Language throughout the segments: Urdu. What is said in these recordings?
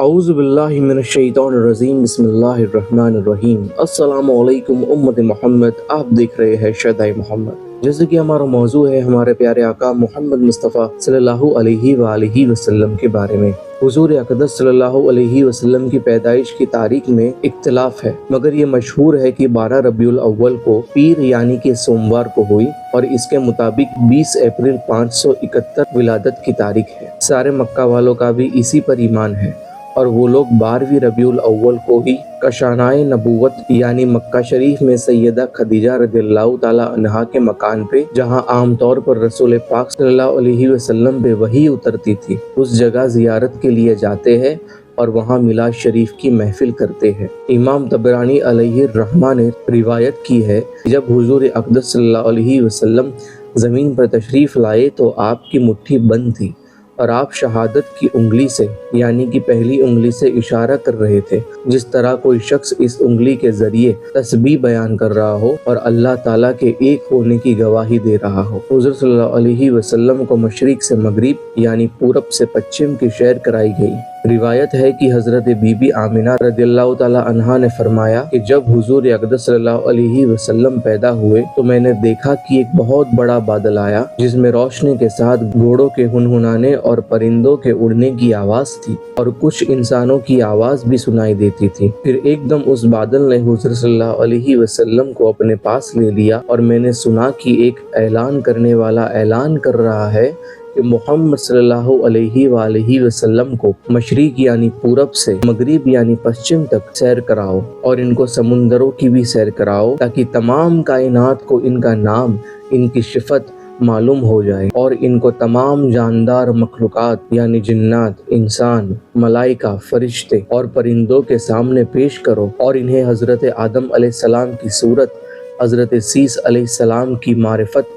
اعوذ باللہ من الشیطان الرجیم بسم اللہ الرحمن الرحیم۔ السلام علیکم امت محمد، آپ دیکھ رہے ہیں شہدائے محمد۔ جیسے کہ ہمارا موضوع ہے ہمارے پیارے آقا محمد مصطفیٰ صلی اللہ علیہ وآلہ وسلم کے بارے میں۔ حضور اقدس صلی اللہ علیہ وسلم کی پیدائش کی تاریخ میں اختلاف ہے، مگر یہ مشہور ہے کہ 12 ربیع الاول کو پیر یعنی کہ سوموار کو ہوئی، اور اس کے مطابق 20 اپریل 571 ولادت کی تاریخ ہے۔ سارے مکہ والوں کا بھی اسی پر ایمان ہے، اور وہ لوگ 12 ربیع الاول کو ہی کشانۂ نبوت یعنی مکہ شریف میں سیدہ خدیجہ رضی اللہ تعالیٰ عنہا کے مکان پہ، جہاں عام طور پر رسول پاک صلی اللہ علیہ وسلم پہ وحی اترتی تھی، اس جگہ زیارت کے لیے جاتے ہیں اور وہاں میلاد شریف کی محفل کرتے ہیں۔ امام طبرانی علیہ الرحمہ نے روایت کی ہے کہ جب حضور اقدس صلی اللہ علیہ وسلم زمین پر تشریف لائے تو آپ کی مٹھی بند تھی، اور آپ شہادت کی انگلی سے یعنی کہ پہلی انگلی سے اشارہ کر رہے تھے، جس طرح کوئی شخص اس انگلی کے ذریعے تسبیح بیان کر رہا ہو اور اللہ تعالیٰ کے ایک ہونے کی گواہی دے رہا ہو۔ حضور صلی اللہ علیہ وسلم کو مشرق سے مغرب یعنی پورب سے پچھم کی سیر کرائی گئی۔ روایت ہے کہ حضرت بی بی آمنہ رضی اللہ تعالیٰ عنہا نے فرمایا کہ جب حضور اقدس صلی اللہ علیہ وسلم پیدا ہوئے تو میں نے دیکھا کہ ایک بہت بڑا بادل آیا، جس میں روشنی کے ساتھ گھوڑوں کے ہنہنانے اور پرندوں کے اڑنے کی آواز تھی، اور کچھ انسانوں کی آواز بھی سنائی دیتی تھی۔ پھر ایک دم اس بادل نے حضور صلی اللہ علیہ وسلم کو اپنے پاس لے لیا، اور میں نے سنا کہ ایک اعلان کرنے والا اعلان کر رہا ہے کہ محمد صلی اللہ علیہ وآلہ وسلم کو مشرق یعنی پورب سے مغرب یعنی پچھم تک سیر کراؤ، اور ان کو سمندروں کی بھی سیر کراؤ، تاکہ تمام کائنات کو ان کا نام، ان کی صفت معلوم ہو جائے، اور ان کو تمام جاندار مخلوقات یعنی جنات، انسان، ملائکہ، فرشتے اور پرندوں کے سامنے پیش کرو، اور انہیں حضرت آدم علیہ السلام کی صورت، حضرت سیس علیہ السلام کی معرفت،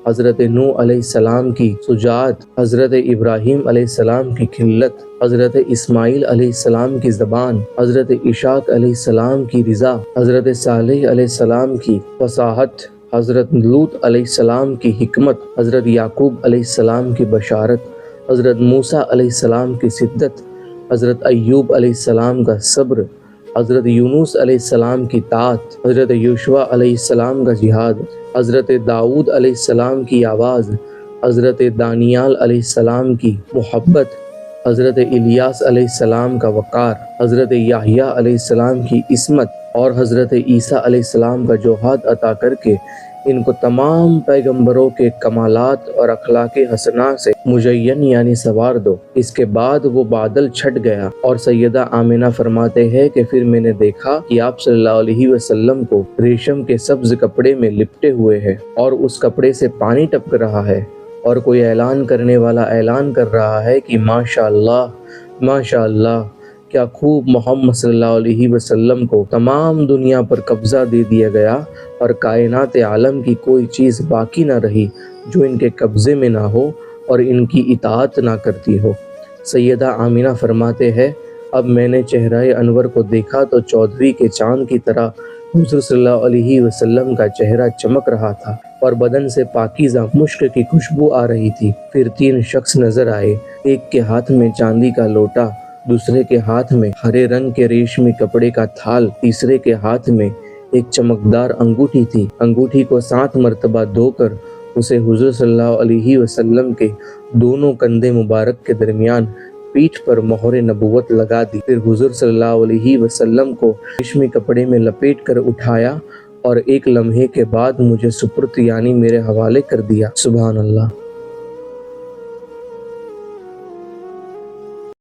حضرت نوح علیہ السلام کی شجاعت، حضرت ابراہیم علیہ السلام کی خلت، حضرت اسماعیل علیہ السلام کی زبان، حضرت اسحاق علیہ السلام کی رضا، حضرت صالح علیہ السلام کی فصاحت، حضرت لوط علیہ السلام کی حکمت، حضرت یعقوب علیہ السلام کی بشارت، حضرت موسیٰ علیہ السلام کی شدت، حضرت ایوب علیہ السلام کا صبر، حضرت یونس علیہ السلام کی طاعت، حضرت یوشع علیہ السلام کا جہاد، حضرت داؤد علیہ السلام کی آواز، حضرت دانیال علیہ السلام کی محبت، حضرت الیاس علیہ السلام کا وقار، حضرت یحییٰ علیہ السلام کی عصمت، اور حضرت عیسیٰ علیہ السلام کا جوہد عطا کر کے ان کو تمام پیغمبروں کے کمالات اور اخلاق حسنہ سے مزین یعنی سنوار دو۔ اس کے بعد وہ بادل چھٹ گیا، اور سیدہ آمنہ فرماتے ہیں کہ پھر میں نے دیکھا کہ آپ صلی اللہ علیہ وسلم کو ریشم کے سبز کپڑے میں لپٹے ہوئے ہیں، اور اس کپڑے سے پانی ٹپک رہا ہے، اور کوئی اعلان کرنے والا اعلان کر رہا ہے کہ ماشاءاللہ ماشاءاللہ، کیا خوب محمد صلی اللہ علیہ وسلم کو تمام دنیا پر قبضہ دے دیا گیا، اور کائنات عالم کی کوئی چیز باقی نہ رہی جو ان کے قبضے میں نہ ہو اور ان کی اطاعت نہ کرتی ہو۔ سیدہ آمنہ فرماتے ہیں اب میں نے چہرہ انور کو دیکھا تو 14ویں کے چاند کی طرح حضور صلی اللہ علیہ وسلم کا چہرہ چمک رہا تھا، اور بدن سے پاکیزہ مشک کی خوشبو آ رہی تھی۔ پھر 3 شخص نظر آئے، ایک کے ہاتھ میں چاندی کا لوٹا، دوسرے کے ہاتھ میں ہرے رنگ کے ریشمی کپڑے کا تھال، تیسرے کے ہاتھ میں ایک چمکدار انگوٹھی تھی۔ انگوٹھی کو 7 مرتبہ دھو کر اسے حضور صلی اللہ علیہ وسلم کے دونوں کندھے مبارک کے درمیان پیٹھ پر مہر نبوت لگا دی۔ پھر حضور صلی اللہ علیہ وسلم کو ریشمی کپڑے میں لپیٹ کر اٹھایا، اور ایک لمحے کے بعد مجھے سپرد یعنی میرے حوالے کر دیا۔ سبحان اللہ۔